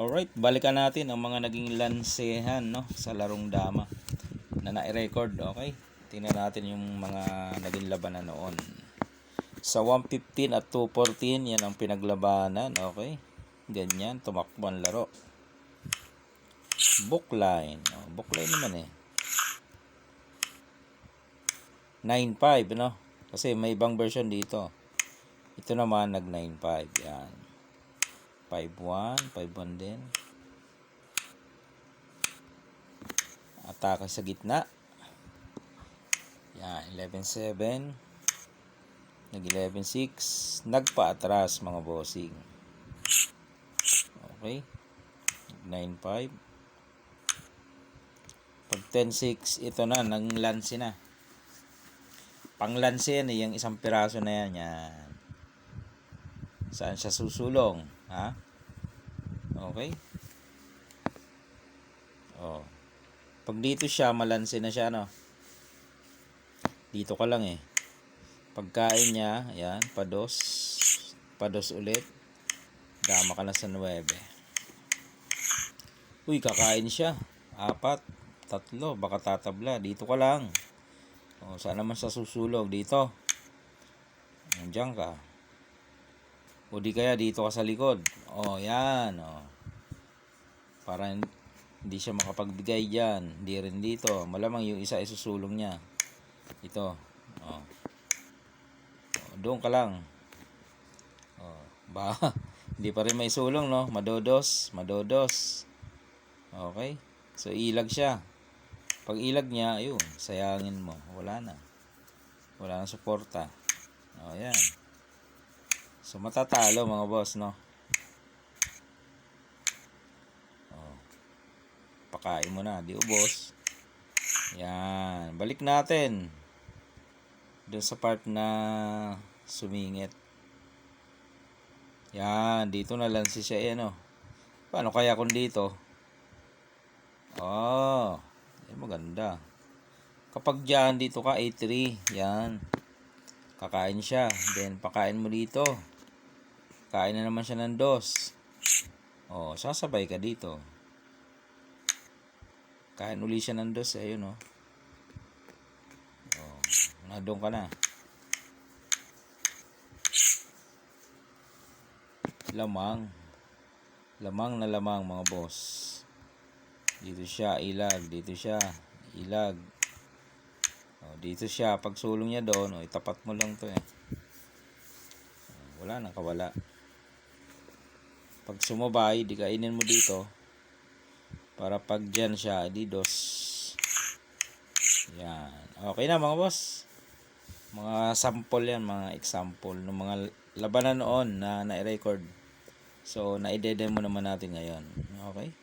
Alright, balikan natin ang mga naging lansehan, no, sa larong dama na na-record. Okay, tingnan natin yung mga naging labanan noon. Sa 115 at 214, yan ang pinaglabanan. Okay, ganyan, tumakbo ang laro. Bookline, bookline naman 9.5, no, kasi may ibang version dito. Ito naman nag 9.5, yan. 5.1, 5.1 din. Atake sa gitna. Yan, 11.7. Nag 11.6. Nagpa-atras mga bossing. Okay. 9.5. Pag 10.6, ito na, nang lanse na. Pang lanse yan, yung isang piraso na yan. Yan. Saan siya susulong? Ha? Okay. Oh. Pag dito siya, malanse na siya, no? Dito ka lang Pagkain niya, ayan, pados. Pados ulit. Dama ka na sa 9. Uy, kakain siya. 4, 3, baka tatabla. Dito ka lang. O, saan naman sa susulog? Dito. Nandiyan ka. O di kaya dito ka sa likod. O, yan. O. Para hindi siya makapagbigay dyan. Hindi rin dito. Malamang yung isa isusulong niya. Ito. O. Doon ka lang. Ba, hindi pa rin may sulong, no? Madodos. Okay? So, ilag siya. Pag ilag niya, ayun, sayangin mo. Wala na. Wala na suporta. O, yan. So, matatalo, mga boss, no? O. Pakain mo na. Di ubos. Yan. Balik natin. Doon sa part na sumingit. Yan, dito na lang siya Paano kaya kung dito? Maganda. Kapag dyan, dito ka, A3. Yan. Kakain siya. Then, pakain mo dito. Kain na naman siya ng 2. Sasabay ka dito. Kain uli siya ng 2. Ayun, nadong ka na. Lamang na lamang mga boss. Dito siya ilag, dito siya ilag. Dito siya pag sulong niya doon, itapat mo lang 'to wala nang kawala. Pag sumabay, di kainin mo dito. Para pag diyan siya, di 2. Yan. Okay na mga boss. Mga sample yan, mga example ng mga labanan noon na na-record. So, na-i-demo naman natin ngayon. Okay?